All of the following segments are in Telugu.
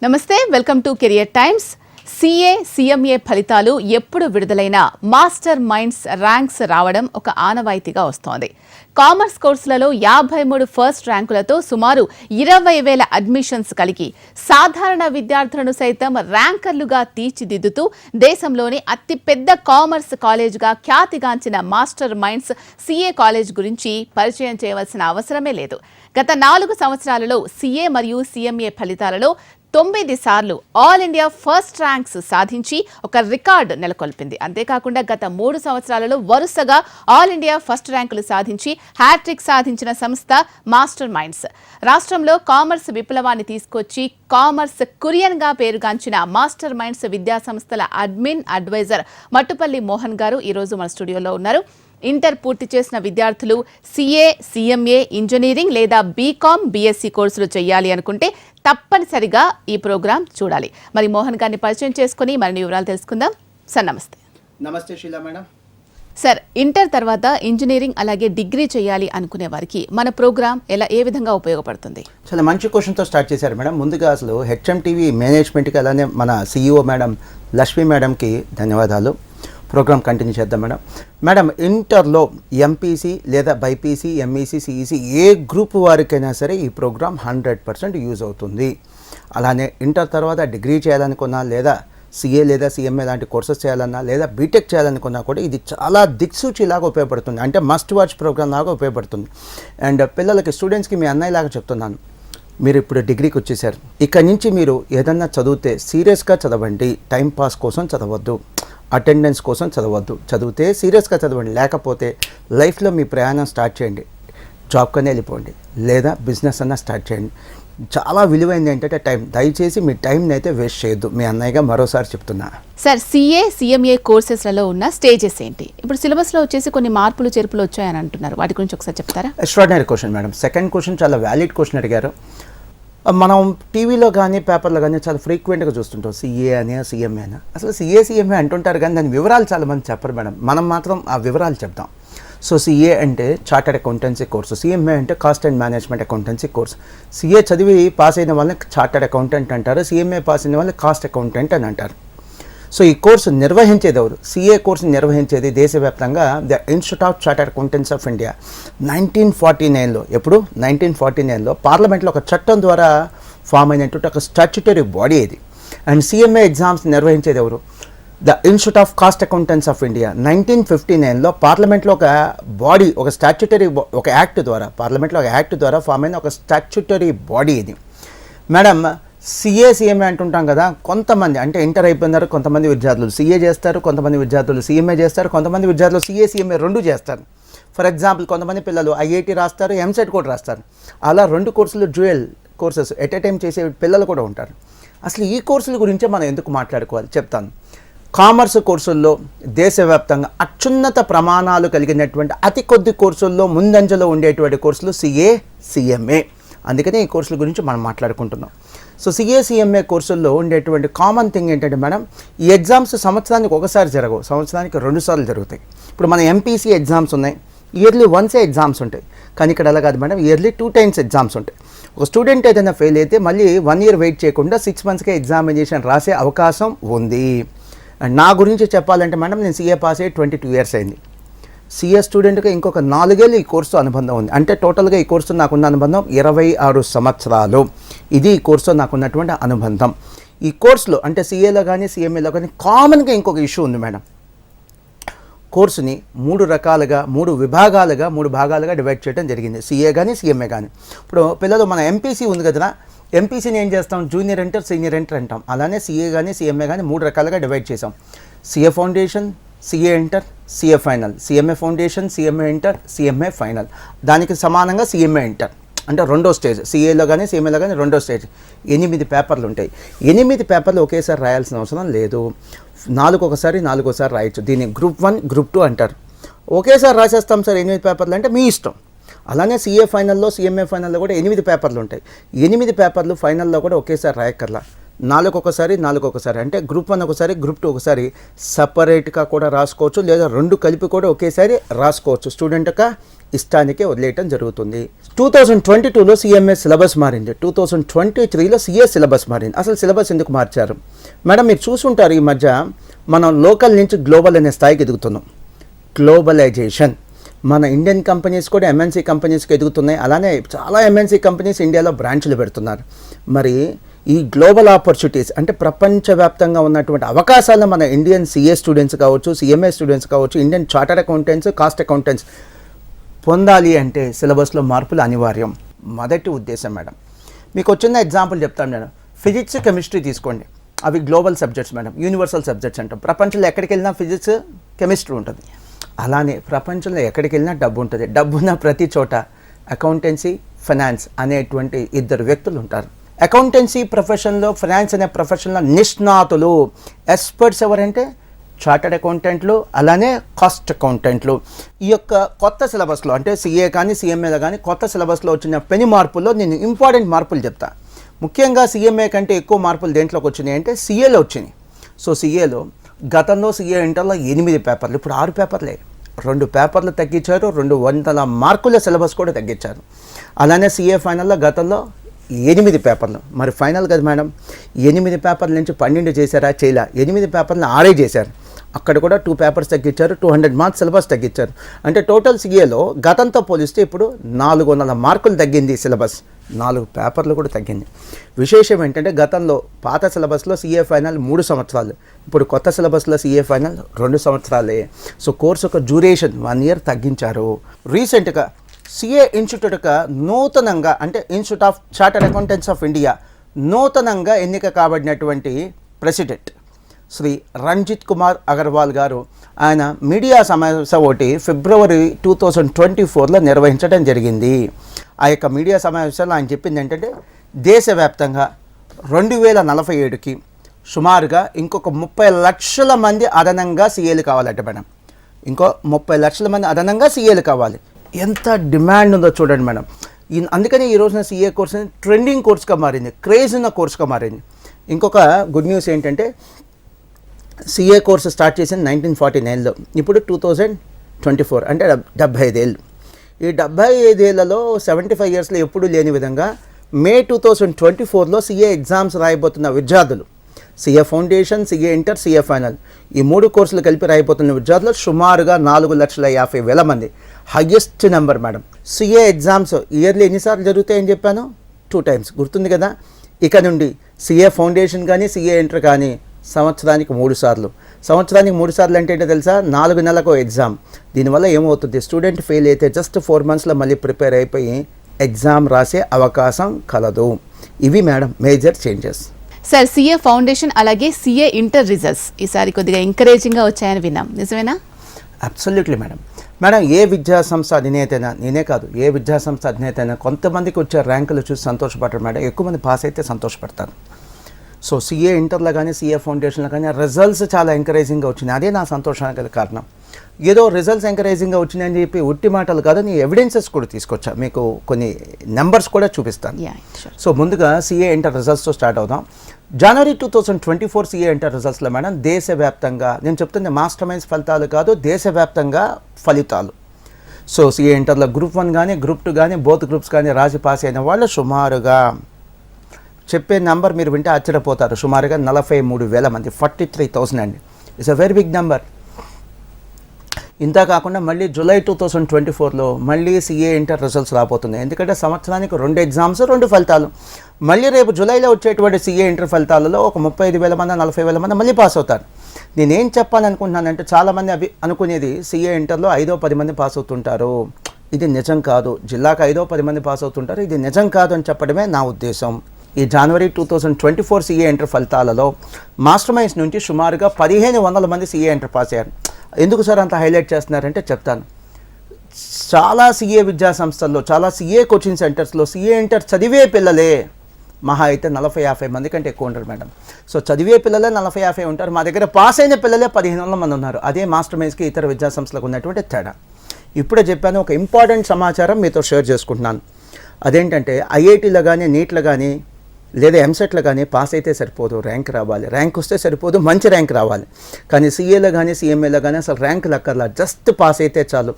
నమస్తే, welcome to career times. CA CMA ఫలితాలు ఎప్పుడు విడుదలైనా మాస్టర్ మైండ్స్ ర్యాంక్స్ రావడం ఒక ఆనవాయితీగా వస్తోంది. కామర్స్ కోర్సులలో 53 ఫస్ట్ ర్యాంకులతో సుమారు 20,000 అడ్మిషన్స్ కలిగి సాధారణ విద్యార్థులను సైతం ర్యాంకర్లుగా తీర్చిదిద్దుతూ దేశంలోని అతిపెద్ద కామర్స్ కాలేజ్గా ఖ్యాతిగాంచిన మాస్టర్ మైండ్స్ సిఏ కాలేజ్ గురించి పరిచయం చేయవలసిన అవసరమే లేదు. గత 4 సంవత్సరాలలో సిఏ మరియు సిఎంఏ ఫలితాలలో 9 సార్లు ఆల్ ఇండియా ఫస్ట్ ర్యాంక్స్ సాధించి ఒక రికార్డు నెలకొల్పింది. అంతేకాకుండా గత 3 సంవత్సరాలలో వరుసగా ఆల్ ఇండియా ఫస్ట్ ర్యాంకులు సాధించి హ్యాట్రిక్ సాధించిన సంస్థ మాస్టర్ మైండ్స్. రాష్ట్రంలో కామర్స్ విప్లవాన్ని తీసుకొచ్చి కామర్స్ కురియన్గా పేరుగాంచిన మాస్టర్ మైండ్స్ విద్యా సంస్థల అడ్వైజర్ మట్టుపల్లి మోహన్ గారు ఈరోజు మన స్టూడియోలో ఉన్నారు. ఇంటర్ పూర్తి చేసిన విద్యార్థులు సిఏ సిఎంఏ ఇంజనీరింగ్ లేదా బీకామ్ బీఎస్సీ కోర్సులు చేయాలి అనుకుంటే తప్పనిసరిగా ఈ ప్రోగ్రాం చూడాలి. మరి మోహన్ గారిని పరిచయం చేసుకుని మరిన్ని వివరాలు తెలుసుకుందాం. సార్ నమస్తే. నమస్తే శీలా మేడం. సార్, ఇంటర్ తర్వాత ఇంజనీరింగ్ అలాగే డిగ్రీ చేయాలి అనుకునే వారికి మన ప్రోగ్రాం ఏ విధంగా ఉపయోగపడుతుంది? చాలా మంచి క్వశ్చన్తో స్టార్ట్ చేశారు మేడం. ముందుగా అసలు హెచ్ఎంటీవీ మేనేజ్మెంట్కి అలానే మన సిఇఓ మేడం లక్ష్మీ మేడంకి ధన్యవాదాలు. ప్రోగ్రామ్ కంటిన్యూ చేద్దాం మేడం. మేడం, ఇంటర్లో ఎంపీసీ లేదా బైపీసీ ఎంఈసీ సిఈసీ ఏ గ్రూప్ వారికైనా సరే ఈ ప్రోగ్రామ్ 100% యూజ్ అవుతుంది. అలానే ఇంటర్ తర్వాత డిగ్రీ చేయాలనుకున్నా లేదా సిఏ లేదా సిఎంఏ లాంటి కోర్సెస్ చేయాలన్నా లేదా బీటెక్ చేయాలనుకున్నా కూడా ఇది చాలా దిక్సూచిలాగా ఉపయోగపడుతుంది. అంటే మస్ట్ వాచ్ ప్రోగ్రామ్ లాగా ఉపయోగపడుతుంది. అండ్ పిల్లలకి స్టూడెంట్స్కి మీ అన్నయ్యలాగా చెప్తున్నాను, మీరు ఇప్పుడు డిగ్రీకి వచ్చేసారు. ఇక్కడి నుంచి మీరు ఏదన్నా చదివితే సీరియస్గా చదవండి, టైంపాస్ కోసం చదవద్దు, అటెండెన్స్ కోసం చదవద్దు. చదివితే సీరియస్గా చదవండి, లేకపోతే లైఫ్లో మీ ప్రయాణం స్టార్ట్ చేయండి, జాబ్కనే వెళ్ళిపోండి లేదా బిజినెస్ అన్నా స్టార్ట్ చేయండి. చాలా విలువైంది ఏంటంటే టైం. దయచేసి మీ టైంని అయితే వేస్ట్ చేయొద్దు, మీ అన్నయ్యగా మరోసారి చెప్తున్నా. సార్, సిఏ సిఎంఏ కోర్సెస్లలో ఉన్న స్టేజెస్ ఏంటి? ఇప్పుడు సిలబస్లో వచ్చేసి కొన్ని మార్పులు చేర్పులు వచ్చాయని అంటున్నారు, వాటి గురించి ఒకసారి చెప్తారా? Extraordinary question madam. Second question చాలా వ్యాలిడ్ క్వశ్చన్ అడిగారు. మనం టీవీలో కానీ పేపర్లో కానీ చాలా ఫ్రీక్వెంట్గా చూస్తుంటాం సిఏ అని సిఎంఏ అని. అసలు సిఏ సిఎంఏ అంటుంటారు కానీ దాని వివరాలు చాలా మంది చెప్పరు మేడం. మనం మాత్రం ఆ వివరాలు చెప్తాం. సో సిఏ అంటే చార్టర్డ్ అకౌంటెన్సీ కోర్సు, సిఎంఏ అంటే cost and management accountancy course. CA చదివి పాస్ అయిన వాళ్ళని చార్టర్డ్ అకౌంటెంట్ అంటారు, సిఎంఏ పాస్ అయిన వాళ్ళని కాస్ట్ అకౌంటెంట్ అని అంటారు. సో ఈ కోర్సు నిర్వహించేది ఎవరు? సిఏ కోర్సు నిర్వహించేది దేశవ్యాప్తంగా the institute of chartered accountants of India. 1949లో ఎప్పుడు 1949లో పార్లమెంట్లో ఒక చట్టం ద్వారా ఫామ్ అయినటువంటి ఒక స్టాట్యుటరీ బాడీ ఇది. అండ్ సిఎంఏ ఎగ్జామ్స్ నిర్వహించేది ఎవరు? The institute of cost accountants of India. 1959లో పార్లమెంట్లో ఒక బాడీ, ఒక స్టాట్యుటరీ ఒక యాక్ట్ ద్వారా, పార్లమెంట్లో ఒక యాక్ట్ ద్వారా ఫామ్ అయిన ఒక స్టాట్యుటరీ బాడీ ఇది. మేడం, సిఏ సిఎంఏ అంటుంటాం కదా, కొంతమంది అంటే ఇంటర్ అయిపోయినారు కొంతమంది విద్యార్థులు సిఏ చేస్తారు, కొంతమంది విద్యార్థులు సిఎంఏ చేస్తారు, కొంతమంది విద్యార్థులు సిఏ సిఎంఏ 2 చేస్తారు. ఫర్ ఎగ్జాంపుల్, కొంతమంది పిల్లలు ఐఐటి రాస్తారు, ఎంసెట్ కూడా రాస్తారు. అలా 2 కోర్సులు dual courses at a time చేసే పిల్లలు కూడా ఉంటారు. అసలు ఈ కోర్సుల గురించే మనం ఎందుకు మాట్లాడుకోవాలి చెప్తాను. కామర్స్ కోర్సుల్లో దేశవ్యాప్తంగా అత్యున్నత ప్రమాణాలు కలిగినటువంటి అతి కొద్ది కోర్సుల్లో ముందంజలో ఉండేటువంటి కోర్సులు సిఏ సిఎంఏ. అందుకనే ఈ కోర్సుల గురించి మనం మాట్లాడుకుంటున్నాం. సో సిఏ సిఎంఏ కోర్సుల్లో ఉండేటువంటి కామన్ థింగ్ ఏంటంటే మేడం, ఈ ఎగ్జామ్స్ సంవత్సరానికి ఒకసారి జరగవు, సంవత్సరానికి 2 సార్లు జరుగుతాయి. ఇప్పుడు మన ఎంపీసీ ఎగ్జామ్స్ ఉన్నాయి, ఇయర్లీ వన్సే ఎగ్జామ్స్ ఉంటాయి. కానీ ఇక్కడ అలా కాదు మేడం, ఇయర్లీ 2 టైమ్స్ ఎగ్జామ్స్ ఉంటాయి. ఒక స్టూడెంట్ ఏదైనా ఫెయిల్ అయితే మళ్ళీ 1 ఇయర్ వెయిట్ చేయకుండా 6 మంత్స్కే ఎగ్జామినేషన్ రాసే అవకాశం ఉంది. అండ్ నా గురించి చెప్పాలంటే మేడం, నేను సిఏ పాస్ అయ్యి 22 ఇయర్స్ అయింది. సిఏ స్టూడెంట్గా ఇంకొక 4 ఏళ్ళు ఈ కోర్సు అనుబంధం ఉంది. అంటే టోటల్గా ఈ కోర్సు నాకున్న అనుబంధం 26 సంవత్సరాలు. ఇది ఈ కోర్సుతో నాకున్నటువంటి అనుబంధం. ఈ కోర్సులో అంటే సిఏలో కానీ సిఎంఏలో కానీ కామన్గా ఇంకొక ఇష్యూ ఉంది మేడం. కోర్సుని 3 రకాలుగా 3 విభాగాలుగా 3 భాగాలుగా డివైడ్ చేయడం జరిగింది, సిఏ కానీ సిఎంఏ కానీ. ఇప్పుడు పిల్లలు మన ఎంపీసీ ఉంది కదా, ఎంపీసీని ఏం చేస్తాం, జూనియర్ ఇంటర్ సీనియర్ ఇంటర్ అంటాం. అలానే సిఏ కానీ సిఎంఏ కానీ 3 రకాలుగా డివైడ్ చేసాం. CA foundation, CA inter, CA final, CMA foundation, CMA inter, CMA final. దానికి సమానంగా సిఎంఏ ఇంటర్ అంటే 2వ స్టేజ్. సిఏలో కానీ సిఎంఏలో కానీ 2వ స్టేజ్. 8 పేపర్లు ఉంటాయి. 8 పేపర్లు ఒకేసారి రాయాల్సిన అవసరం లేదు, 4 ఒకసారి రాయొచ్చు. దీన్ని గ్రూప్ 1 గ్రూప్ 2 అంటారు. ఒకేసారి రాసేస్తాం సార్ 8 పేపర్లు అంటే మీ ఇష్టం. అలానే సిఏ ఫైనల్లో సిఎంఏ ఫైనల్లో కూడా 8 పేపర్లు ఉంటాయి. 8 పేపర్లు ఫైనల్లో కూడా ఒకేసారి రాయక్కర్లా, 4 ఒకసారి అంటే గ్రూప్ 1 ఒకసారి గ్రూప్ 2 ఒకసారి సపరేట్గా కూడా రాసుకోవచ్చు, లేదా 2 కలిపి కూడా ఒకేసారి రాసుకోవచ్చు. స్టూడెంట్ యొక్క ఇష్టానికే వదిలేయటం జరుగుతుంది. 2022లో సిఎంఏ సిలబస్ మారింది, 2023లో సిఏ సిలబస్ మారింది. అసలు సిలబస్ ఎందుకు మార్చారు మేడం? మీరు చూసుంటారు, ఈ మధ్య మనం లోకల్ నుంచి గ్లోబల్ అనే స్థాయికి ఎదుగుతున్నాం. గ్లోబలైజేషన్, మన ఇండియన్ కంపెనీస్ కూడా ఎంఎన్సీ కంపెనీస్కి ఎదుగుతున్నాయి. అలానే చాలా ఎంఎన్సీ కంపెనీస్ ఇండియాలో బ్రాంచ్లు పెడుతున్నారు. మరి ఈ గ్లోబల్ ఆపర్చునిటీస్ అంటే ప్రపంచవ్యాప్తంగా ఉన్నటువంటి అవకాశాలను మన ఇండియన్ సిఏ స్టూడెంట్స్ కావచ్చు, సిఎంఏ స్టూడెంట్స్ కావచ్చు, Indian chartered accountants, cost accountants పొందాలి అంటే సిలబస్లో మార్పులు అనివార్యం. మొదటి ఉద్దేశం మేడం. మీకు వచ్చిన ఎగ్జాంపుల్ చెప్తాను మేడం. ఫిజిక్స్, కెమిస్ట్రీ తీసుకోండి, అవి global subjects madam, universal subjects అంటాం. ప్రపంచంలో ఎక్కడికి వెళ్ళినా ఫిజిక్స్, కెమిస్ట్రీ ఉంటుంది. అలానే ప్రపంచంలో ఎక్కడికి వెళ్ళినా డబ్బు ఉంటుంది. డబ్బున్న ప్రతి చోట అకౌంటెన్సీ, ఫైనాన్స్ అనేటువంటి ఇద్దరు వ్యక్తులు ఉంటారు. అకౌంటెన్సీ ప్రొఫెషన్లో, ఫైనాన్స్ అనే ప్రొఫెషన్లో నిష్ణాతులు, ఎక్స్పర్ట్స్ ఎవరంటే చార్టర్డ్ అకౌంటెంట్లు, అలానే కాస్ట్ అకౌంటెంట్లు. ఈ యొక్క కొత్త సిలబస్లో అంటే సిఏ కానీ సిఎంఏలో కానీ కొత్త సిలబస్లో వచ్చిన పెను మార్పుల్లో నేను ఇంపార్టెంట్ మార్పులు చెప్తా. ముఖ్యంగా సిఎంఏ కంటే ఎక్కువ మార్పులు దేంట్లోకి వచ్చినాయి అంటే సిఏలో వచ్చినాయి. సో సిఏలో గతంలో సిఏ ఇంటర్లో 8 పేపర్లు, ఇప్పుడు 6 పేపర్లే. 2 పేపర్లు తగ్గించారు, 200 మార్కుల సిలబస్ కూడా తగ్గించారు. అలానే సిఏ ఫైనల్లో గతంలో 8 పేపర్లు. మరి ఫైనల్ కదా మేడం, 8 పేపర్ల నుంచి 12 చేశారా? చేయలే. 8 పేపర్లను 6 చేశారు. అక్కడ కూడా 2 పేపర్స్ తగ్గించారు, 200 మార్క్స్ సిలబస్ తగ్గించారు. అంటే టోటల్ సిఏలో గతంతో పోలిస్తే ఇప్పుడు 400 మార్కులు తగ్గింది సిలబస్. 4 పేపర్లు కూడా తగ్గింది. విశేషం ఏంటంటే గతంలో పాత సిలబస్లో సిఏ ఫైనల్ 3 సంవత్సరాలు, ఇప్పుడు కొత్త సిలబస్లో సిఏ ఫైనల్ 2 సంవత్సరాలే. సో కోర్సు యొక్క డ్యూరేషన్ 1 ఇయర్ తగ్గించారు. రీసెంట్గా సిఏ ఇన్స్టిట్యూట్గా నూతనంగా అంటే institute of chartered accountants of India నూతనంగా ఎన్నిక కాబడినటువంటి ప్రెసిడెంట్ శ్రీ రంజిత్ కుమార్ అగర్వాల్ గారు, ఆయన మీడియా సమావేశం ఒకటి ఫిబ్రవరి 2024లో నిర్వహించడం జరిగింది. ఆ యొక్క మీడియా సమావేశంలో ఆయన చెప్పింది ఏంటంటే దేశవ్యాప్తంగా 2047కి సుమారుగా ఇంకొక 30 లక్షల మంది అదనంగా సీఏలు కావాలంటే మేడం. ఇంకో 30 లక్షల మంది అదనంగా సీఏలు కావాలి. ఎంత డిమాండ్ ఉందో చూడండి మేడం. అందుకని ఈ రోజున సీఏ కోర్స్ ట్రెండింగ్ కోర్స్గా మారింది, క్రేజ్ ఉన్న కోర్స్గా మారింది. ఇంకొక గుడ్ న్యూస్ ఏంటంటే సిఏ కోర్సు స్టార్ట్ చేసింది 1949లో, ఇప్పుడు 2024 అంటే 75 ఏళ్ళు. ఈ 75 ఏళ్లలో 75 ఇయర్స్లో ఎప్పుడూ లేని విధంగా మే 2024లో సిఏ ఎగ్జామ్స్ రాయబోతున్న విద్యార్థులు, CA foundation, CA inter, CA final, ఈ 3 కోర్సులు కలిపి రాయబోతున్న విద్యార్థులు సుమారుగా 4,50,000 మంది. Highest number madam. CA exams yearly ఎన్నిసార్లు జరుగుతాయని చెప్పాను? 2 times. గుర్తుంది కదా? ఇక నుండి సిఏ ఫౌండేషన్ కానీ సిఏ ఇంటర్ కానీ సంవత్సరానికి 3 సార్లు. సంవత్సరానికి 3 సార్లు అంటే ఏంటో తెలుసా? 4 నెలలకు ఎగ్జామ్. దీనివల్ల ఏమవుతుంది, స్టూడెంట్ ఫెయిల్ అయితే జస్ట్ 4 monthsలో మళ్ళీ ప్రిపేర్ అయిపోయి ఎగ్జామ్ రాసే అవకాశం కలదు. ఇవి madam major changes. Sir, CA foundation అలాగే సిఏ ఇంటర్ రిజల్ట్స్ ఈసారి కొద్దిగా ఎంకరేజింగ్గా వచ్చాయని విన్నాం, నిజమేనా? Absolutely madam. మేడం ఏ విద్యాసంస్థ అధినేతైనా, నేనే కాదు ఏ విద్యాసంస్థ అధినేతైనా కొంతమందికి వచ్చే ర్యాంకులు చూసి సంతోషపడరు మేడం, ఎక్కువ మంది పాస్ అయితే సంతోషపడతారు. సో సిఏ ఇంటర్లో కానీ సిఏ ఫౌండేషన్లో కానీ రిజల్ట్స్ చాలా ఎంకరేజింగ్గా వచ్చినాయి. అదే నా సంతోషానికి కారణం. ఏదో రిజల్ట్స్ ఎంకరేజింగ్గా వచ్చినాయని చెప్పి ఉట్టి మాటలు కాదు, నీ ఎవిడెన్సెస్ కూడా తీసుకొచ్చా, మీకు కొన్ని నెంబర్స్ కూడా చూపిస్తాను. సో ముందుగా సిఏ ఇంటర్ రిజల్ట్స్తో స్టార్ట్ అవుదాం. జనవరి 2024 సిఏ ఇంటర్ రిజల్ట్స్లో మేడం దేశవ్యాప్తంగా, నేను చెప్తుంది మాస్టర్ మైండ్స్ ఫలితాలు కాదు, దేశవ్యాప్తంగా ఫలితాలు. సో సిఏ ఇంటర్లో గ్రూప్ 1 కానీ గ్రూప్ 2 కానీ బోత్ గ్రూప్స్ కానీ రాసి పాస్ అయిన వాళ్ళు సుమారుగా, చెప్పే నెంబర్ మీరు వింటే ఆశ్చర్యపోతారు, సుమారుగా 43,000 మంది, 43,000 అండి. It's a very big number. ఇంత కాకుండా మళ్ళీ జూలై 2024లో మళ్ళీ సిఏ ఇంటర్ రిజల్ట్స్ రాబోతున్నాయి. ఎందుకంటే సంవత్సరానికి 2 ఎగ్జామ్స్ 2 ఫలితాలు. మళ్ళీ రేపు జూలైలో వచ్చేటువంటి సిఏ ఇంటర్ ఫలితాలలో ఒక 35,000 మంది 40,000 మంది మళ్ళీ పాస్ అవుతారు. నేనేం చెప్పాలనుకుంటున్నానంటే చాలామంది అనుకునేది సిఏ ఇంటర్లో 5-10 మంది పాస్ అవుతుంటారు. ఇది నిజం కాదు. జిల్లాకు 5-10 మంది పాస్ అవుతుంటారు. ఇది నిజం కాదు అని చెప్పడమే నా ఉద్దేశం. ఈ జనవరి 2024 సిఏ ఇంటర్ ఫలితాలలో మాస్టర్ మైండ్స్ నుంచి సుమారుగా 1,500 మంది సిఏ ఇంటర్ పాస్ అయ్యారు. ఎందుకు సార్ అంత హైలైట్ చేస్తున్నారంటే చెప్తాను. చాలా సిఏ విద్యా సంస్థల్లో, చాలా సిఏ కోచింగ్ సెంటర్స్లో సిఏ ఇంటర్ చదివే పిల్లలే మహా అయితే 40-50 మంది కంటే ఎక్కువ ఉంటారు మేడం. సో చదివే పిల్లలే 40-50 ఉంటారు. మా దగ్గర పాస్ అయిన పిల్లలే 1,500 మంది ఉన్నారు. అదే మాస్టర్ మైండ్స్కి ఇతర విద్యా సంస్థలకు ఉన్నటువంటి తేడా. ఇప్పుడే చెప్పాను, ఒక ఇంపార్టెంట్ సమాచారం మీతో షేర్ చేసుకుంటున్నాను. అదేంటంటే ఐఐటీలో కానీ నీట్లో కానీ లేదా ఎంసెట్లో కానీ పాస్ అయితే సరిపోదు, ర్యాంక్ రావాలి, ర్యాంక్ వస్తే సరిపోదు, మంచి ర్యాంక్ రావాలి. కానీ సీఏలో కానీ సిఎంఏలో కానీ అసలు ర్యాంకులు అక్కర్లా, జస్ట్ పాస్ అయితే చాలు.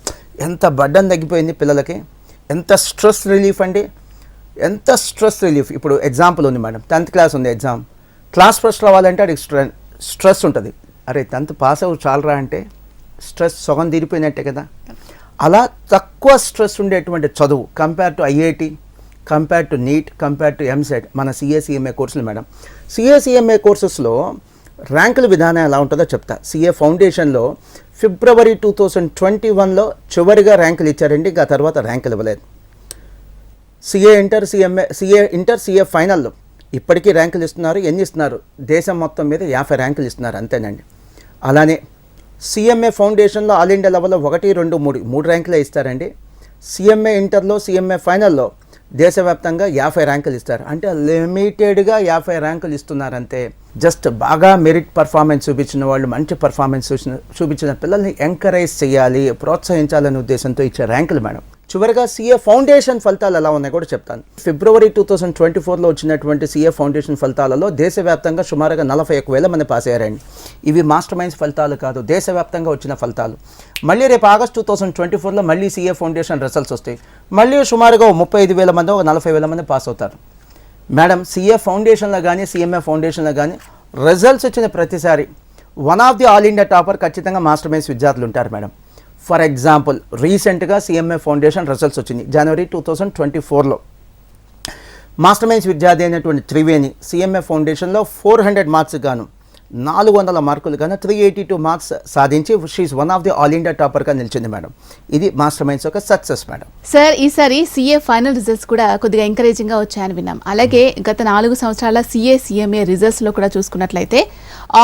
ఎంత బడ్డన్ తగ్గిపోయింది పిల్లలకి, ఎంత స్ట్రెస్ రిలీఫ్ అండి, ఎంత స్ట్రెస్ రిలీఫ్. ఇప్పుడు ఎగ్జాంపుల్ ఉంది మేడం, 10th క్లాస్ ఉంది ఎగ్జామ్, క్లాస్ ఫస్ట్ రావాలంటే అడిగి స్ట్రెస్ ఉంటుంది. అరే 10th పాస్ అవ్వు చాలరా అంటే స్ట్రెస్ సగం తీరిపోయినట్టే కదా. అలా తక్కువ స్ట్రెస్ ఉండేటువంటి చదువు compare to IIT, compare to NEET, compare to EAMCET మన సిఏ కోర్సులు మేడం. సిఏ కోర్సెస్లో ర్యాంకుల విధానం ఎలా ఉంటుందో చెప్తా. సిఏ ఫౌండేషన్లో ఫిబ్రవరి 2021లో చివరిగా ర్యాంకులు ఇచ్చారండి, ఇంకా తర్వాత ర్యాంకులు ఇవ్వలేదు. సిఏ ఇంటర్ సిఏ ఫైనల్లో ఇప్పటికీ ర్యాంకులు ఇస్తున్నారు. ఎన్ని ఇస్తున్నారు? దేశం మొత్తం మీద 50 ర్యాంకులు ఇస్తున్నారు అంతేనండి. అలానే సిఎంఏ ఫౌండేషన్లో ఆల్ ఇండియా లెవెల్లో 1, 2, 3 ర్యాంకులే ఇస్తారండి. సిఎంఏ ఇంటర్లో సిఎంఏ ఫైనల్లో దేశవ్యాప్తంగా 50 ర్యాంకులు ఇస్తారు. అంటే లిమిటెడ్గా 50 ర్యాంకులు ఇస్తున్నారంతే. జస్ట్ బాగా మెరిట్ పర్ఫార్మెన్స్ చూపించిన వాళ్ళు, మంచి పర్ఫార్మెన్స్ చూపించిన పిల్లల్ని ఎంకరేజ్ చేయాలి, ప్రోత్సహించాలనే ఉద్దేశంతో ఇచ్చే ర్యాంకులు మేడం. చివరిగా సిఏ ఫౌండేషన్ ఫలితాలు ఎలా ఉన్నాయో కూడా చెప్తాను. ఫిబ్రవరి 2024లో వచ్చినటువంటి సిఏ ఫౌండేషన్ ఫలితాలలో దేశవ్యాప్తంగా సుమారుగా 41,000 మంది పాస్ అయ్యారండి. ఇవి మాస్టర్ మైండ్స్ ఫలితాలు కాదు, దేశవ్యాప్తంగా వచ్చిన ఫలితాలు. మళ్ళీ రేపు ఆగస్ట్ 2024లో మళ్ళీ సిఏ ఫౌండేషన్ రిజల్ట్స్ వస్తాయి. మళ్ళీ సుమారుగా 35,000 మంది, 40,000 మంది పాస్ అవుతారు మేడం. సిఏ ఫౌండేషన్లో కానీ సిఎంఏ ఫౌండేషన్లో కానీ రిజల్ట్స్ వచ్చిన ప్రతిసారి one of the all India topper ఖచ్చితంగా మాస్టర్ మైండ్స్ విద్యార్థులు ఉంటారు మేడం. ఫర్ ఎగ్జాంపుల్ రీసెంట్గా సిఎంఏ ఫౌండేషన్ రిజల్ట్స్ వచ్చింది జనవరి 2024లో. మాస్టర్ మైండ్స్ విద్యార్థి అయినటువంటి త్రివేణి సిఎంఏ ఫౌండేషన్లో 400 మార్క్స్ గాను 400 మార్కులు గాను 382 మార్క్స్ సాధించి she one of the all India టాపర్గా నిలిచింది మేడం. ఇది మాస్టర్ మైండ్స్ యొక్క సక్సెస్ మేడం. సార్, ఈసారి సిఏ ఫైనల్ రిజల్ట్స్ కూడా కొద్దిగా ఎంకరేజింగ్గా వచ్చాయని విన్నాం. అలాగే గత 4 సంవత్సరాల సిఏ సిఎంఏ రిజల్ట్స్లో కూడా చూసుకున్నట్లయితే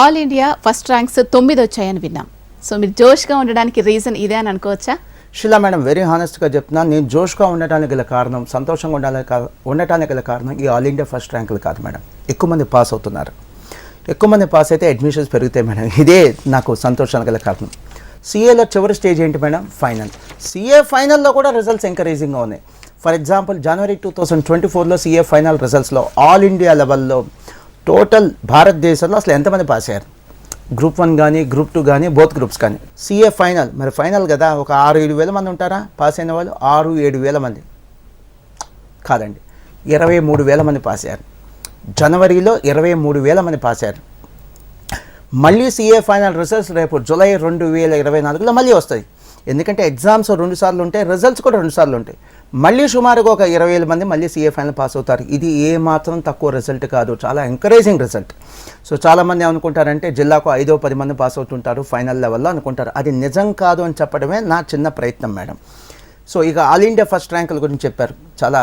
ఆల్ ఇండియా ఫస్ట్ ర్యాంక్స్ 9 వచ్చాయని విన్నాం. సో మీరు జోష్గా ఉండడానికి రీజన్ ఇదే అని అనుకోవచ్చా? షిలా మేడం, వెరీ హానెస్ట్గా చెప్తున్నాను. నేను జోష్గా ఉండటానికి గల కారణం, సంతోషంగా ఉండటానికి గల కారణం ఈ ఆల్ ఇండియా ఫస్ట్ ర్యాంకులు కాదు మేడం. ఎక్కువ మంది పాస్ అవుతున్నారు. ఎక్కువ మంది పాస్ అయితే అడ్మిషన్స్ పెరుగుతాయి మేడం. ఇదే నాకు సంతోషానికి గల కారణం. సిఏలో చివరి స్టేజ్ ఏంటి మేడం? ఫైనల్. సిఏ ఫైనల్లో కూడా రిజల్ట్స్ ఎంకరేజింగ్గా ఉన్నాయి. ఫర్ ఎగ్జాంపుల్ జనవరి 2024లో సిఏ ఫైనల్ రిజల్ట్స్లో ఆల్ ఇండియా లెవెల్లో టోటల్ భారతదేశంలో అసలు ఎంతమంది పాస్ అయ్యారు? గ్రూప్ 1 కానీ గ్రూప్ 2 కానీ బోత్ గ్రూప్స్ కానీ. సిఏ ఫైనల్ మరి ఫైనల్ కదా, ఒక 6-7 వేల మంది ఉంటారా పాస్ అయిన వాళ్ళు? 6-7 వేల మంది కాదండి, 23,000 మంది పాస్ అయ్యారు. జనవరిలో 23,000 మంది పాస్ అయ్యారు. మళ్ళీ సిఏ ఫైనల్ రిజల్ట్స్ రేపు జూలై 2024లో మళ్ళీ వస్తాయి. ఎందుకంటే ఎగ్జామ్స్ 2 సార్లు ఉంటాయి, రిజల్ట్స్ కూడా 2 సార్లు ఉంటాయి. మళ్ళీ సుమారుగా ఒక 20,000 మంది మళ్ళీ సిఏ ఫైనల్ పాస్ అవుతారు. ఇది ఏ మాత్రం తక్కువ రిజల్ట్ కాదు, చాలా ఎంకరేజింగ్ రిజల్ట్. సో చాలామంది ఏమనుకుంటారంటే జిల్లాకు 5-10 మంది పాస్ అవుతుంటారు ఫైనల్ లెవెల్లో అనుకుంటారు. అది నిజం కాదు అని చెప్పడమే నా చిన్న ప్రయత్నం మేడం. సో ఇక ఆల్ ఇండియా ఫస్ట్ ర్యాంకుల గురించి చెప్పారు, చాలా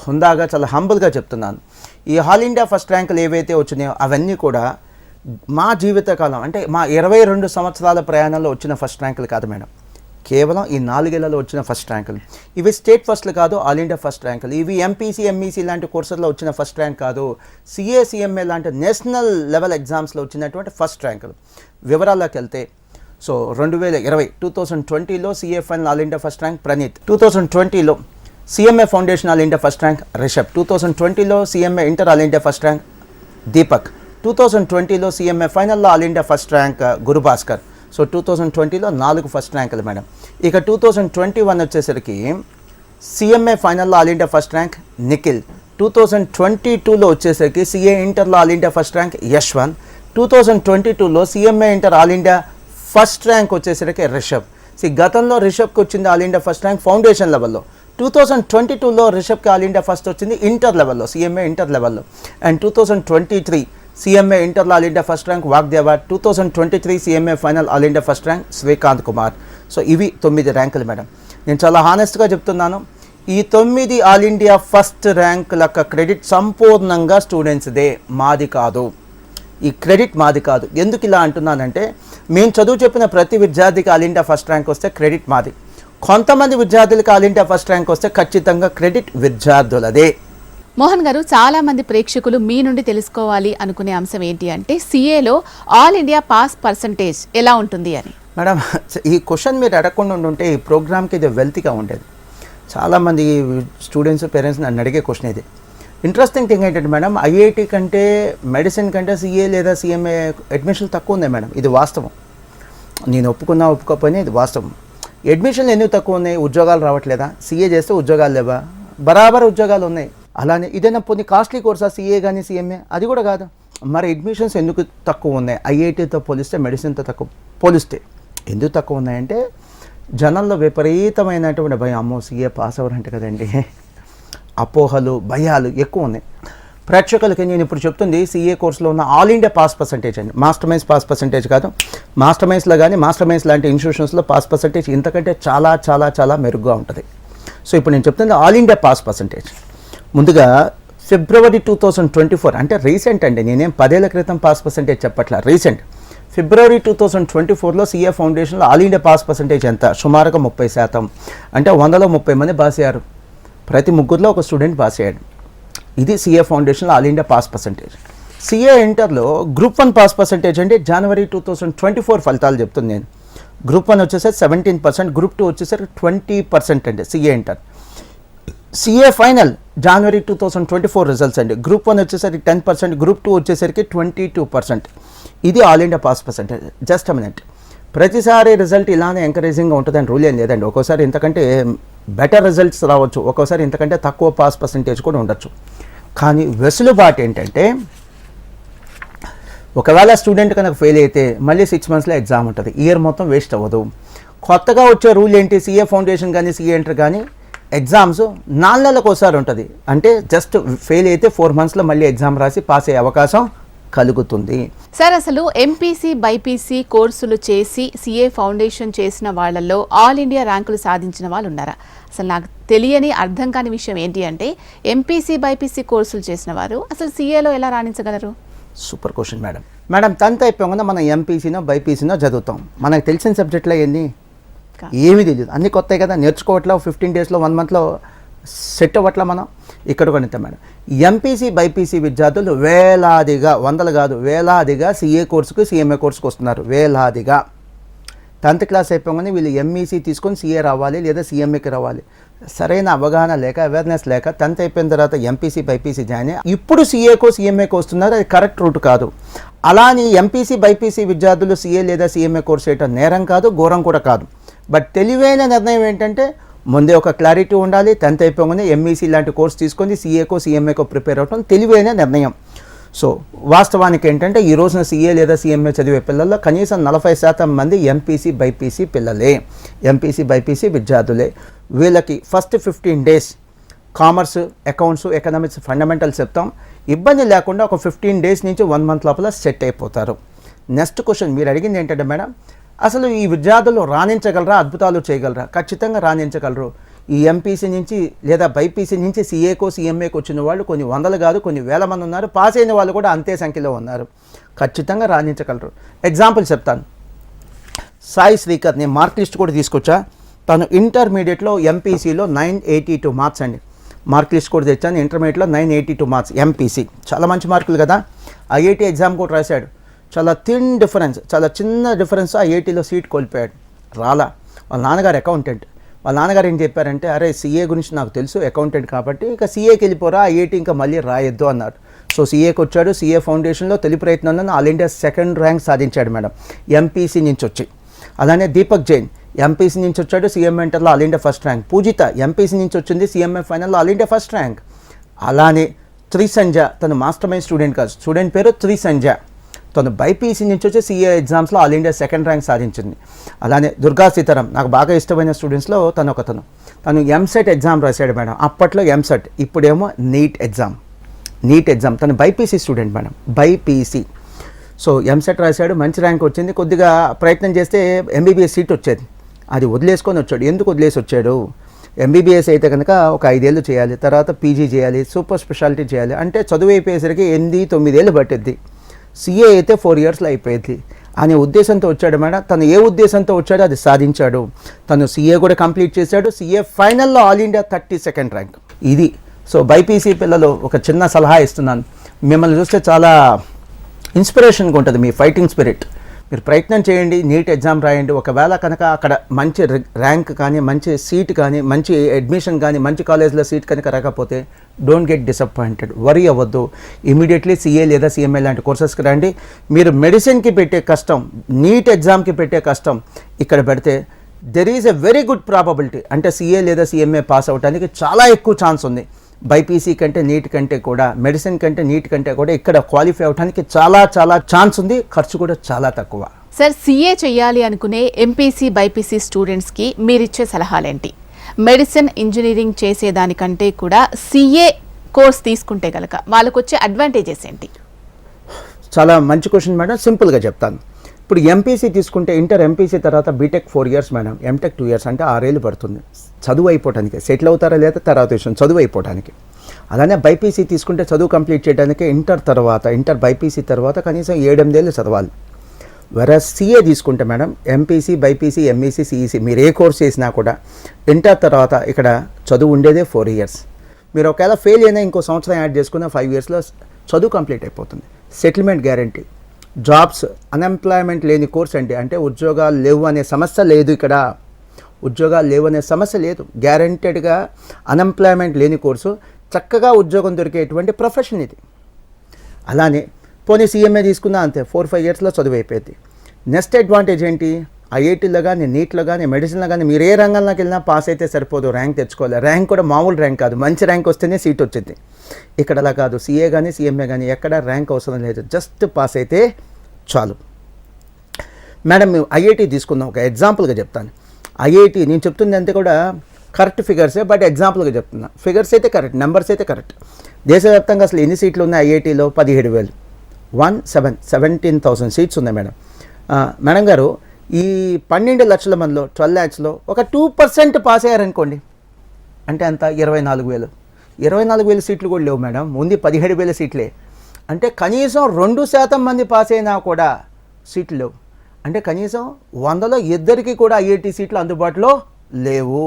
హుందాగా, చాలా హంబుల్గా చెప్తున్నాను. ఈ ఆల్ ఇండియా ఫస్ట్ ర్యాంకులు ఏవైతే వచ్చినాయో అవన్నీ కూడా మా జీవితకాలం అంటే మా 22 సంవత్సరాల ప్రయాణంలో వచ్చిన ఫస్ట్ ర్యాంకులు కాదు మేడం. కేవలం ఈ 4 ఏళ్లలో వచ్చిన ఫస్ట్ ర్యాంకులు. ఇవి స్టేట్ ఫస్ట్లు కాదు, ఆల్ ఇండియా ఫస్ట్ ర్యాంకులు. ఇవి ఎంపీసీ ఎంఈసీ లాంటి కోర్సుల్లో వచ్చిన ఫస్ట్ ర్యాంక్ కాదు, సిఏ సిఎంఏ లాంటి నేషనల్ లెవెల్ ఎగ్జామ్స్లో వచ్చినటువంటి ఫస్ట్ ర్యాంకులు. వివరాల్లోకి వెళ్తే సో 2020లో CA final all India first rank Praneeth, 2020లో CMA foundation all India first rank Rishabh, 2020లో CMA inter all India first rank Deepak, 2020లో సిఎంఏ ఫైనల్లో all India first rank Gurubhaskar. So 2020లో 4 ఫస్ట్ ర్యాంకులు మేడం. ఇక 2021 వచ్చేసరికి సిఎంఏ ఫైనల్లో all India first rank Nikhil, 2022లో వచ్చేసరికి సిఏ ఇంటర్లో all India first rank Yashwant, 2022లో CMA inter all India first rank వచ్చేసరికి రిషబ్. గతంలో రిషబ్కి వచ్చింది all India first rank foundation లెవెల్లో, 2022లో రిషబ్కి ఆల్ ఇండియా ఫస్ట్ వచ్చింది ఇంటర్ లెవెల్లో, సిఎంఏ ఇంటర్ లెవెల్లో. అండ్ 2023 సిఎంఏ ఇంటర్లో all India first rank Vagdeva, 2023 CMA final all India first rank Srikanth Kumar. So ఇవి 9 ర్యాంకులు మేడం. నేను చాలా హానెస్ట్గా చెప్తున్నాను, ఈ 9 ఆల్ ఇండియా ఫస్ట్ ర్యాంకుల క్రెడిట్ సంపూర్ణంగా స్టూడెంట్స్దే, మాది కాదు. ఈ క్రెడిట్ మాది కాదు. ఎందుకు ఇలా అంటున్నానంటే, మేము చదువు చెప్పిన ప్రతి విద్యార్థికి ఆల్ ఇండియా ఫస్ట్ ర్యాంక్ వస్తే క్రెడిట్ మాది. కొంతమంది విద్యార్థులకు ఆల్ ఇండియా ఫస్ట్ ర్యాంక్ వస్తే ఖచ్చితంగా క్రెడిట్ విద్యార్థులదే. మోహన్ గారు, చాలా మంది ప్రేక్షకులు మీ నుండి తెలుసుకోవాలి అనుకునే అంశం ఏంటి అంటే సిఏలో ఆల్ ఇండియా పాస్ పర్సంటేజ్ ఎలా ఉంటుంది అని. మేడం, ఈ క్వశ్చన్ మీరు అడగకుండా ఉంటే ఈ ప్రోగ్రామ్కి ఇది వెల్త్గా ఉండేది. చాలామంది స్టూడెంట్స్ పేరెంట్స్ నన్ను అడిగే క్వశ్చన్ ఇది. ఇంట్రెస్టింగ్ థింగ్ ఏంటంటే మేడం, ఐఐటి కంటే మెడిసిన్ కంటే సిఏ లేదా సిఎంఏ అడ్మిషన్లు తక్కువ ఉన్నాయి మేడం. ఇది వాస్తవం, నేను ఒప్పుకున్నా ఒప్పుకోకపోయినా ఇది వాస్తవం. అడ్మిషన్లు ఎందుకు తక్కువ ఉన్నాయి? ఉద్యోగాలు రావట్లేదా? సిఏ చేస్తే ఉద్యోగాలు లేవా? బరాబర్ ఉద్యోగాలు ఉన్నాయి. అలానే ఇదైనా కొన్ని కాస్ట్లీ కోర్సా సిఏ కానీ సిఎంఏ? అది కూడా కాదు. మరి అడ్మిషన్స్ ఎందుకు తక్కువ ఉన్నాయి? ఐఐటితో పోలిస్తే మెడిసిన్తో తక్కువ పోలిస్తే ఎందుకు తక్కువ ఉన్నాయంటే జనంలో విపరీతమైనటువంటి భయం, అమ్మో సిఏ పాస్ అవ్వరంటే కదండి, అపోహలు భయాలు ఎక్కువ ఉన్నాయి. ప్రేక్షకులకి నేను ఇప్పుడు చెప్తుంది సిఏ కోర్సులో ఉన్న ఆల్ ఇండియా పాస్ పర్సంటేజ్ అండి. మాస్టర్ మైన్స్ పాస్ పర్సంటేజ్ కాదు, మాస్టర్ మైన్స్లో కానీ మాస్టర్ మైన్స్ లాంటి ఇన్స్టిట్యూషన్స్లో పాస్ పర్సంటేజ్ ఇంతకంటే చాలా చాలా చాలా మెరుగ్గా ఉంటుంది. సో ఇప్పుడు నేను చెప్తుంది ఆల్ ఇండియా పాస్ పర్సంటేజ్. ముందుగా ఫిబ్రవరి 2024 అంటే రీసెంట్ అండి, నేనేం 10 ఏళ్ల క్రితం పాస్ పర్సంటేజ్ చెప్పట్లా, రీసెంట్. ఫిబ్రవరి 2024లో సిఏ ఫౌండేషన్లో ఆల్ ఇండియా పాస్ పర్సంటేజ్ ఎంత? సుమారుగా 30%. అంటే 100లో 30 మంది పాస్ అయ్యారు, ప్రతి ముగ్గురులో ఒక స్టూడెంట్ పాస్ అయ్యాడు. ఇది సిఏ ఫౌండేషన్లో all India pass percentage. CA ఇంటర్లో గ్రూప్ 1 పాస్ పర్సంటేజ్ అంటే జనవరి 2024 ఫలితాలు చెప్తుంది నేను. గ్రూప్ 1 వచ్చేసరికి 17%, గ్రూప్ 2 వచ్చేసరికి 20% అండి సిఏ ఇంటర్. సిఏ ఫైనల్ జనవరి 2024 రిజల్ట్స్ అండి. గ్రూప్ 1 వచ్చేసరికి 10%, గ్రూప్ 2 వచ్చేసరికి 22%. ఇది all India pass percentage. Just a minute, ప్రతిసారి రిజల్ట్ ఇలానే ఎంకరేజింగ్గా ఉంటుందని రూల్ ఏం లేదండి. ఒక్కోసారి ఇంతకంటే బెటర్ రిజల్ట్స్ రావచ్చు, ఒక్కోసారి ఇంతకంటే తక్కువ పాస్ పర్సంటేజ్ కూడా ఉండొచ్చు. కానీ వెసులుబాటు ఏంటంటే ఒకవేళ స్టూడెంట్ కనుక ఫెయిల్ అయితే మళ్ళీ 6 monthsలో ఎగ్జామ్ ఉంటుంది, ఇయర్ మొత్తం వేస్ట్ అవ్వదు. కొత్తగా వచ్చే రూల్ ఏంటి, సిఏ ఫౌండేషన్ కానీ సిఏ ఇంటర్ కానీ ఎగ్జామ్స్ 4 నెలలకు ఒకసారి ఉంటుంది. అంటే జస్ట్ ఫెయిల్ అయితే 4 monthsలో మళ్ళీ ఎగ్జామ్ రాసి పాస్ అయ్యే అవకాశం కలుగుతుంది. సార్, అసలు ఎంపీసీ బైపీసీ కోర్సులు చేసి సిఏ ఫౌండేషన్ చేసిన వాళ్ళల్లో ఆల్ ఇండియా ర్యాంకులు సాధించిన వాళ్ళు ఉన్నారా? అసలు నాకు తెలియని అర్థం కాని విషయం ఏంటి అంటే ఎంపీసీ బైపీసీ కోర్సులు చేసిన వారు అసలు సిఏలో ఎలా రాణించగలరు? Super question madam. Madam 10th అయిపోకుండా మనం ఎంపీసీనో బైపీసీనో చదువుతాం, మనకు తెలిసిన సబ్జెక్ట్లో ఏంది? ఏమీ తెలియదు, అన్నీ కొత్తాయి కదా, నేర్చుకోవట్లా 15 daysలో 1 monthలో సెట్ అవ్వట్లా మనం. ఇక్కడ కూడా మేడం ఎంపీసీ బైపీసీ విద్యార్థులు వేలాదిగా, వందలు కాదు వేలాదిగా సిఏ కోర్సుకు సిఎంఏ కోర్సుకు వస్తున్నారు, వేలాదిగా. 10th క్లాస్ అయిపోగానే వీళ్ళు ఎంఈసీ తీసుకొని సిఏ రావాలి లేదా సిఎంఏకి రావాలి. సరైన అవగాహన లేక, అవేర్నెస్ లేక 10th అయిపోయిన తర్వాత ఎంపీసీ బైపీసీ జాయిన్ అయ్యి ఇప్పుడు సిఏకో సిఎంఏకో వస్తున్నారు. అది కరెక్ట్ రూట్ కాదు. అలాని ఎంపీసీ బైపీసీ విద్యార్థులు సిఏ లేదా సిఎంఏ కోర్సు చేయటం నేరం కాదు, ఘోరం కూడా కాదు. బట్ తెలివైన నిర్ణయం ఏంటంటే ముందే ఒక క్లారిటీ ఉండాలి. 10th అయిపోగానే ఎంఈసీ లాంటి కోర్స్ తీసుకొని సిఏకో సిఎంఏకో ప్రిపేర్ అవ్వడం తెలివైన నిర్ణయం. సో వాస్తవానికి ఏంటంటే ఈ రోజున సిఏ లేదా సిఎంఏ చదివే పిల్లల్లో కనీసం 40% మంది ఎంపీసీ బైపీసీ పిల్లలే, ఎంపీసీ బైపీసీ విద్యార్థులే. వీళ్ళకి first 15 days commerce, accounts, economics fundamentals చెప్తాం. ఇబ్బంది లేకుండా ఒక 15 days నుంచి 1 month లోపల సెట్ అయిపోతారు. నెక్స్ట్ క్వశ్చన్ మీరు అడిగింది ఏంటంటే మేడం, అసలు ఈ విద్యార్థులు రాణించగలరా, అద్భుతాలు చేయగలరా? ఖచ్చితంగా రాణించగలరు. ఈ ఎంపీసీ నుంచి లేదా బైపీసీ నుంచి సిఏకో సిఎంఏకి వచ్చిన వాళ్ళు కొన్ని వందలు కాదు కొన్ని వేల మంది ఉన్నారు. పాస్ అయిన వాళ్ళు కూడా అంతే సంఖ్యలో ఉన్నారు. ఖచ్చితంగా రాణించగలరు. ఎగ్జాంపుల్ చెప్తాను. సాయి శ్రీకర్, నేను మార్క్ లిస్ట్ కూడా తీసుకొచ్చా. తను ఇంటర్మీడియట్లో ఎంపీసీలో 982 మార్క్స్ అండి. మార్క్ లిస్ట్ కూడా తెచ్చాను. ఇంటర్మీడియట్లో 982 మార్క్స్ ఎంపీసీ, చాలా మంచి మార్కులు కదా. ఐఐటీ ఎగ్జామ్ కూడా రాశాడు. చాలా థిన్ డిఫరెన్స్, చాలా చిన్న డిఫరెన్స్ ఐఐటీలో సీట్ కోల్పోయాడు, రాలా. వాళ్ళ నాన్నగారు అకౌంటెంట్. వాళ్ళ నాన్నగారు ఏం చెప్పారంటే, అరే సిఏ గురించి నాకు తెలుసు, అకౌంటెంట్ కాబట్టి ఇక సిఏకి వెళ్ళిపోరా, ఐఐటీ ఇంకా మళ్ళీ రాయొద్దు అన్నారు. సో సిఏకి వచ్చాడు. సిఏ ఫౌండేషన్లో తొలి ప్రయత్నంలో ఆల్ ఇండియా 2nd ర్యాంక్ సాధించాడు మేడం, ఎంపీసీ నుంచి వచ్చి. అలానే దీపక్ జైన్ ఎంపీసీ నుంచి వచ్చాడు, సిఎంఏ ఇంటర్లో ఆల్ ఇండియా 1st ర్యాంక్. పూజిత ఎంపీసీ నుంచి వచ్చింది, సిఎంఏ ఫైనల్లో ఆల్ ఇండియా 1st ర్యాంక్. అలానే త్రిసంజ, తను మాస్టర్ మైండ్ స్టూడెంట్ కాదు, స్టూడెంట్ పేరు త్రిసంజ. తను బైపీసీ నుంచి వచ్చి సిఏ ఎగ్జామ్స్లో ఆల్ ఇండియా 2nd ర్యాంక్ సాధించింది. అలానే దుర్గా సీతారాం, నాకు బాగా ఇష్టమైన స్టూడెంట్స్లో తను ఎంసెట్ ఎగ్జామ్ రాశాడు మేడం. అప్పట్లో ఎంసెట్, ఇప్పుడేమో నీట్ ఎగ్జామ్. తను BiPC student madam, BiPC. So EAMCET రాశాడు, మంచి ర్యాంక్ వచ్చింది. కొద్దిగా ప్రయత్నం చేస్తే ఎంబీబీఎస్ సీట్ వచ్చేది, అది వదిలేసుకొని వచ్చాడు. ఎందుకు వదిలేసి వచ్చాడు? ఎంబీబీఎస్ అయితే కనుక ఒక 5 ఏళ్ళు చేయాలి, తర్వాత పీజీ చేయాలి, సూపర్ స్పెషాలిటీ చేయాలి. అంటే చదువు అయిపోయేసరికి 8-9 ఏళ్ళు పట్టిద్ది. సిఏ అయితే 4 yearsలో అయిపోయింది అనే ఉద్దేశంతో వచ్చాడు మేడం. తను ఏ ఉద్దేశంతో వచ్చాడో అది సాధించాడు. తను సిఏ కూడా కంప్లీట్ చేశాడు. సిఏ ఫైనల్లో ఆల్ ఇండియా 32nd ర్యాంక్. ఇది సో బైపీసీ పిల్లలు ఒక చిన్న సలహా ఇస్తున్నాను. మిమ్మల్ని చూస్తే చాలా ఇన్స్పిరేషన్గా ఉంటుంది మీ ఫైటింగ్ స్పిరిట్. మీరు ప్రయత్నం చేయండి, నీట్ ఎగ్జామ్ రాయండి. ఒకవేళ కనుక అక్కడ మంచి ర్యాంక్ కానీ, మంచి సీట్ కానీ, మంచి అడ్మిషన్ కానీ, మంచి కాలేజ్లో సీట్ కనుక రాకపోతే డోంట్ గెట్ డిసప్పాయింటెడ్, వరీ అవ్వద్దు. ఇమీడియట్లీ సిఏ లేదా సిఎంఏ లాంటి కోర్సెస్కి రండి. మీరు మెడిసిన్కి పెట్టే కష్టం, నీట్ ఎగ్జామ్కి పెట్టే కష్టం ఇక్కడ పెడితే there is a very good probability, అంటే సిఏ లేదా సిఎంఏ పాస్ అవ్వడానికి చాలా ఎక్కువ ఛాన్స్ ఉంది. బైపీసీ కంటే నీట్ కంటే కూడా, మెడిసిన్ కంటే నీట్ కంటే కూడా ఇక్కడ క్వాలిఫై అవడానికి చాలా చాలా ఛాన్స్ ఉంది. ఖర్చు కూడా చాలా తక్కువ. సార్, సిఏ చేయాలి అనుకునే ఎంపీసీ బైపీసీ స్టూడెంట్స్కి మీరిచ్చే సలహాలేంటి? మెడిసిన్ ఇంజనీరింగ్ చేసేదానికంటే కూడా సిఏ కోర్స్ తీసుకుంటే కనుక వాళ్ళకు వచ్చే అడ్వాంటేజెస్ ఏంటి? చాలా మంచి క్వశ్చన్ మేడం. సింపుల్గా చెప్తాను. ఇప్పుడు ఎంపీసీ తీసుకుంటే ఇంటర్ ఎంపీసీ తర్వాత B Tech 4 years madam, M Tech 2 years, అంటే 6 ఏళ్ళు పడుతుంది చదువు అయిపోవడానికి. సెటిల్ అవుతారా లేదా తర్వాత విషయం, చదువు అయిపోవడానికి. అలానే బైపీసీ తీసుకుంటే చదువు కంప్లీట్ చేయడానికి ఇంటర్ బైపీసీ తర్వాత కనీసం 7-8 ఏళ్ళు చదవాలి. వెరస్ సిఏ తీసుకుంటే madam MPC, BiPC, MEC, CEC మీరు ఏ కోర్స్ చేసినా కూడా ఇంటర్ తర్వాత ఇక్కడ చదువు ఉండేదే 4 years. మీరు ఒకవేళ ఫెయిల్ అయినా ఇంకో సంవత్సరం యాడ్ చేసుకున్న 5 yearsలో చదువు కంప్లీట్ అయిపోతుంది. సెటిల్మెంట్ గ్యారంటీ, జాబ్స్, అన్ఎంప్లాయ్మెంట్ లేని కోర్స్ అండి. అంటే ఉద్యోగాలు లేవు అనే సమస్య లేదు ఇక్కడ, ఉద్యోగాలు లేవు అనే సమస్య లేదు. గ్యారంటెడ్గా అన్ఎంప్లాయ్మెంట్ లేని కోర్సు, చక్కగా ఉద్యోగం దొరికేటువంటి ప్రొఫెషన్ ఇది. అలానే పోనీ సీఎంఏ తీసుకున్నా అంతే, 4-5 yearsలో చదువు అయిపోయింది. నెక్స్ట్ అడ్వాంటేజ్ ఏంటి? ఐఐటీలో కానీ, నీట్లో కానీ, మెడిసిన్లో కానీ మీరు ఏ రంగంలోకి వెళ్ళినా పాస్ అయితే సరిపోదు, ర్యాంక్ తెచ్చుకోవాలి. ర్యాంక్ కూడా మామూలు ర్యాంక్ కాదు, మంచి ర్యాంక్ వస్తేనే సీట్ వచ్చింది. ఇక్కడ అలా కాదు, సిఏ కానీ సిఎంఏ కానీ ఎక్కడ ర్యాంక్ అవసరం లేదు, జస్ట్ పాస్ అయితే చాలు. మేడం మేము ఐఐటీ తీసుకుందాం, ఒక ఎగ్జాంపుల్గా చెప్తాను. ఐఐటీ నేను చెప్తుంది అంతే కూడా కరెక్ట్ ఫిగర్సే, బట్ ఎగ్జాంపుల్గా చెప్తున్నా. ఫిగర్స్ అయితే కరెక్ట్, నెంబర్స్ అయితే కరెక్ట్. దేశవ్యాప్తంగా అసలు ఎన్ని సీట్లు ఉన్నాయి ఐఐటీలో? 17,000, 17,000 సీట్స్ ఉన్నాయి మేడం. మేడం గారు, ఈ 12 లక్షల మందిలో 12 lakhsలో ఒక 2% పాస్ అయ్యారనుకోండి, అంటే అంత 24,000. 24,000 సీట్లు కూడా లేవు మేడం, ముందు 17,000 సీట్లే. అంటే కనీసం 2% మంది పాస్ అయినా కూడా సీట్లు లేవు. అంటే కనీసం 100లో 2 కూడా ఐఐటీ సీట్లు అందుబాటులో లేవు.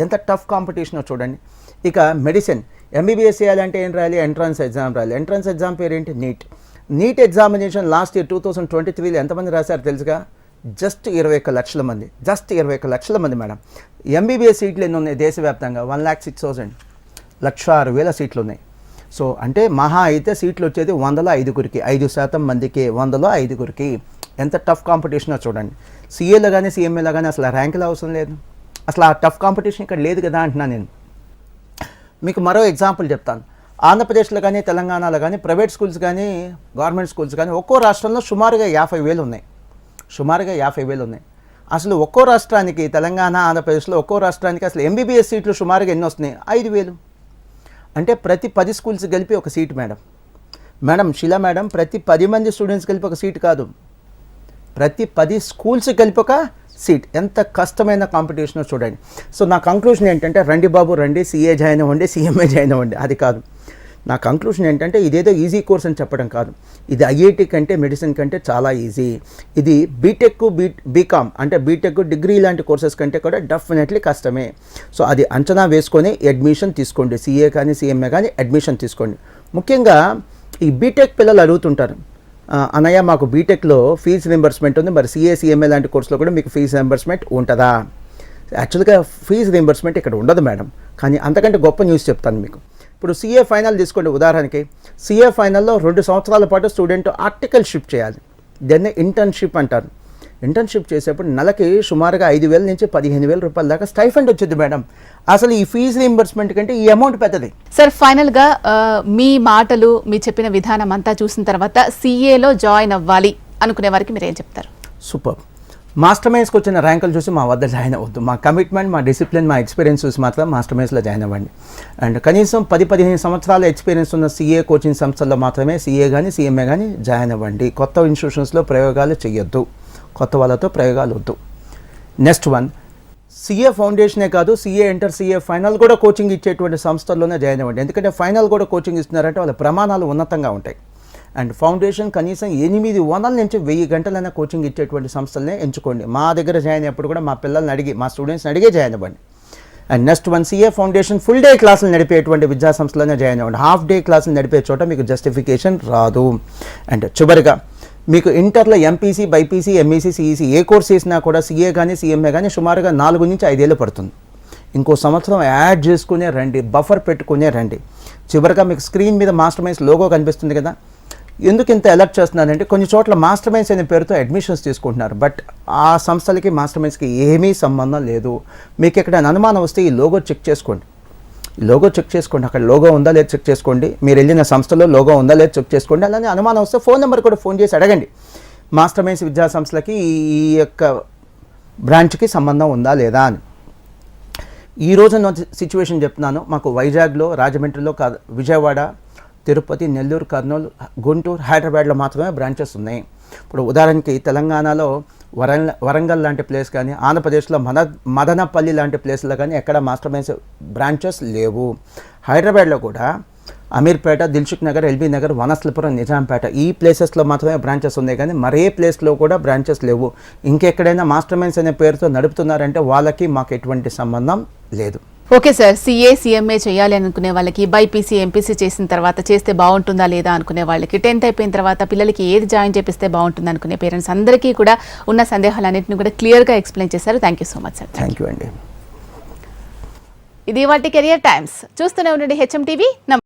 ఎంత టఫ్ కాంపిటీషనో చూడండి. ఇక మెడిసిన్, ఎంబీబీఎస్ చేయాలంటే ఏం రాయాలి? ఎంట్రన్స్ ఎగ్జామ్ రాయాలి. ఎంట్రన్స్ ఎగ్జామ్ పేరు ఏంటి? నీట్ ఎగ్జామినేషన్ లాస్ట్ ఇయర్ 2023లో ఎంతమంది రాశారు తెలుసుగా? జస్ట్ 21 లక్షల మంది, జస్ట్ 21 లక్షల మంది మేడం. ఎంబీబీఎస్ సీట్లు ఎన్ని ఉన్నాయి దేశవ్యాప్తంగా? 1,06,000, 1,06,000 సీట్లు ఉన్నాయి. సో అంటే మహా అయితే సీట్లు వచ్చేది 100లో 5గురికి, 5% మందికి, 100లో 5గురికి. ఎంత టఫ్ కాంపిటీషనో చూడండి. సిఏలో కానీ సిఎంఏలో కానీ అసలు ర్యాంకులు అవసరం లేదు, అసలు ఆ టఫ్ కాంపిటీషన్ ఇక్కడ లేదు కదా అంటున్నాను నేను. మీకు మరో ఎగ్జాంపుల్ చెప్తాను. ఆంధ్రప్రదేశ్లో కానీ తెలంగాణలో కానీ ప్రైవేట్ స్కూల్స్ కానీ గవర్నమెంట్ స్కూల్స్ కానీ ఒక్కో రాష్ట్రంలో సుమారుగా 50,000 ఉన్నాయి, సుమారుగా 50,000 ఉన్నాయి. అసలు ఒక్కో రాష్ట్రానికి, తెలంగాణ ఆంధ్రప్రదేశ్లో ఒక్కో రాష్ట్రానికి అసలు ఎంబీబీఎస్ సీట్లు సుమారుగా ఎన్ని వస్తున్నాయి? 5,000. అంటే ప్రతి 10 స్కూల్స్ కలిపి ఒక సీట్ మేడం. శిలా మేడం, ప్రతి 10 మంది స్టూడెంట్స్ కలిపి ఒక సీట్ కాదు, ప్రతి 10 స్కూల్స్ కలిపి ఒక సీట్. ఎంత కష్టమైన కాంపిటీషనో చూడండి. సో నా కంక్లూషన్ ఏంటంటే, రండి బాబు రండి, సిఏ జాయిన్ అవ్వండి, సిఎంఏ జాయిన్ అవ్వండి, అది కాదు. నా కంక్లూషన్ ఏంటంటే, ఇదేదో ఈజీ కోర్స్ అని చెప్పడం కాదు. ఇది ఐఐటి కంటే, మెడిసిన్ కంటే చాలా ఈజీ. ఇది బీటెక్, బీకామ్ అంటే బీటెక్, డిగ్రీ లాంటి కోర్సెస్ కంటే కూడా డెఫినెట్లీ కష్టమే. సో అది అంచనా వేసుకొని అడ్మిషన్ తీసుకోండి. సిఏ కానీ సిఎంఏ కానీ అడ్మిషన్ తీసుకోండి. ముఖ్యంగా ఈ బీటెక్ పిల్లలు అడుగుతుంటారు, అన్నయ్య మాకు బీటెక్లో ఫీజు రింబర్స్మెంట్ ఉంది, మరి సిఏ సిఎంఏ లాంటి కోర్సులో కూడా మీకు ఫీజు రింబర్స్మెంట్ ఉంటుందా? యాక్చువల్గా ఫీజు రింబర్స్మెంట్ ఇక్కడ ఉండదు మేడం. కానీ అంతకంటే గొప్ప న్యూస్ చెప్తాను మీకు. ఇప్పుడు సిఏ ఫైనల్ తీసుకోండి ఉదాహరణకి. సిఏ ఫైనల్లో 2 సంవత్సరాల పాటు స్టూడెంట్ ఆర్టికల్షిప్ చేయాలి, దాన్ని ఇంటర్న్షిప్ అంటారు. ఇంటర్న్షిప్ చేసేప్పుడు నెలకి సుమారుగా 5,000 నుంచి 15,000 రూపాయల దాకా స్టైఫండ్ వచ్చింది మేడం. అసలు ఈ ఫీజు రీయింబర్స్మెంట్ కంటే ఈ అమౌంట్ పెద్దది. సార్, ఫైనల్గా మీ మాటలు, మీ చెప్పిన విధానం అంతా చూసిన తర్వాత సిఏలో జాయిన్ అవ్వాలి అనుకునే వారికి మీరు ఏం చెప్తారు? సూపర్. మాస్టర్ మైన్స్కి వచ్చిన ర్యాంకులు చూసి మా వద్ద జాయిన్ అవ్వద్దు. మా కమిట్మెంట్, మా డిసిప్లిన్, మా ఎక్స్పీరియన్స్ చూసి మాత్రం మాస్టర్ మైన్స్లో జాయిన్ అవ్వండి. అండ్ కనీసం 10-15 సంవత్సరాల ఎక్స్పీరియన్స్ ఉన్న సిఏ కోచింగ్ సంస్థల్లో మాత్రమే సిఏ కానీ సిఎంఏ కానీ జాయిన్ అవ్వండి. కొత్త ఇన్స్టిట్యూషన్స్లో ప్రయోగాలు చేయొద్దు, కొత్త వాళ్ళతో ప్రయోగాలు వద్దు. నెక్స్ట్ వన్, సిఏ ఫౌండేషనే కాదు, సిఏ ఇంటర్, సిఏ ఫైనల్ కూడా కోచింగ్ ఇచ్చేటువంటి సంస్థల్లోనే జాయిన్ అవ్వండి. ఎందుకంటే ఫైనల్ కూడా కోచింగ్ ఇస్తున్నారంటే వాళ్ళ ప్రమాణాలు ఉన్నతంగా ఉంటాయి. అండ్ ఫౌండేషన్ కనీసం 800 నుంచి 1000 గంటలైనా కోచింగ్ ఇచ్చేటువంటి సంస్థలనే ఎంచుకోండి. మా దగ్గర జాయిన్ అయ్యేప్పుడు కూడా మా పిల్లల్ని అడిగి, మా స్టూడెంట్స్ని అడిగే జాయిన్ అవ్వండి. And next one, CA foundation full day క్లాసులు నడిపేటువంటి విద్యా సంస్థలోనే జాయిన్ అవ్వండి. హాఫ్ డే క్లాసులు నడిపే చోట మీకు జస్టిఫికేషన్ రాదు. అండ్ చివరిగా, మీకు ఇంటర్లో ఎంపీసీ బైపీసీ ఎంఈసీ సిఈసీ ఏ కోర్స్ చేసినా కూడా సీఏ కానీ సీఎంఏ కానీ సుమారుగా 4 నుంచి 5 ఏళ్ళు పడుతుంది. ఇంకో సంవత్సరం యాడ్ చేసుకునే రండి, బఫర్ పెట్టుకునే రండి. చివరిగా మీకు స్క్రీన్ మీద మాస్టర్ మైండ్స్ లోగో కనిపిస్తుంది కదా. ఎందుకు ఇంత అలర్ట్ చేస్తున్నానంటే కొన్ని చోట్ల మాస్టర్ మైండ్స్ అనే పేరుతో అడ్మిషన్స్ తీసుకుంటున్నారు. బట్ ఆ సంస్థలకి మాస్టర్ మైండ్స్కి ఏమీ సంబంధం లేదు. మీకు ఎక్కడైనా అనుమానం వస్తే ఈ లోగో చెక్ చేసుకోండి. అక్కడ లోగో ఉందా లేదా చెక్ చేసుకోండి. మీరు వెళ్ళిన సంస్థలో లోగో ఉందా లేదా చెక్ చేసుకోండి. అలానే అనుమానం వస్తే ఫోన్ నెంబర్ కూడా ఫోన్ చేసి అడగండి. మాస్టర్ మైండ్స్ విద్యా సంస్థలకి ఈ యొక్క బ్రాంచ్కి సంబంధం ఉందా లేదా అని. ఈ రోజు సిచ్యువేషన్ చెప్తున్నాను. మాకు వైజాగ్లో, రాజమండ్రిలో, విజయవాడ, తిరుపతి, నెల్లూరు, కర్నూలు, గుంటూరు, హైదరాబాద్లో మాత్రమే బ్రాంచెస్ ఉన్నాయి. ఇప్పుడు ఉదాహరణకి తెలంగాణలో వరంగల్ లాంటి ప్లేస్ కానీ, ఆంధ్రప్రదేశ్లో మదనపల్లి లాంటి ప్లేస్లో కానీ ఎక్కడ మాస్టర్ మైండ్స్ బ్రాంచెస్ లేవు. హైదరాబాద్లో కూడా అమీర్పేట, దిల్సుఖ్ నగర్, ఎల్బీ నగర్, వనస్థలిపురం, నిజాంపేట ఈ ప్లేసెస్లో మాత్రమే బ్రాంచెస్ ఉన్నాయి కానీ మరే ప్లేస్లో కూడా బ్రాంచెస్ లేవు. ఇంకెక్కడైనా మాస్టర్ మైండ్స్ అనే పేరుతో నడుపుతున్నారంటే వాళ్ళకి మాకు ఎటువంటి సంబంధం లేదు. ఓకే సార్, సిఏ సిఎంఏ చేయాలి అనుకునే వాళ్ళకి, బైపీసీ ఎంపీసీ చేసిన తర్వాత చేస్తే బాగుంటుందా లేదా అనుకునే వాళ్ళకి, 10th అయిపోయిన తర్వాత పిల్లలకి ఏది జాయిన్ చేపిస్తే బాగుంటుంది అనుకునే పేరెంట్స్ అందరికీ కూడా ఉన్న సందేహాలన్నింటినీ కూడా క్లియర్గా ఎక్స్ప్లెయిన్ చేశారు. Thank you so much sir. Thank you అండి. ఇది వాటి కెరియర్ టైమ్స్. చూస్తూనే ఉండండి హెచ్ఎం టీవీ.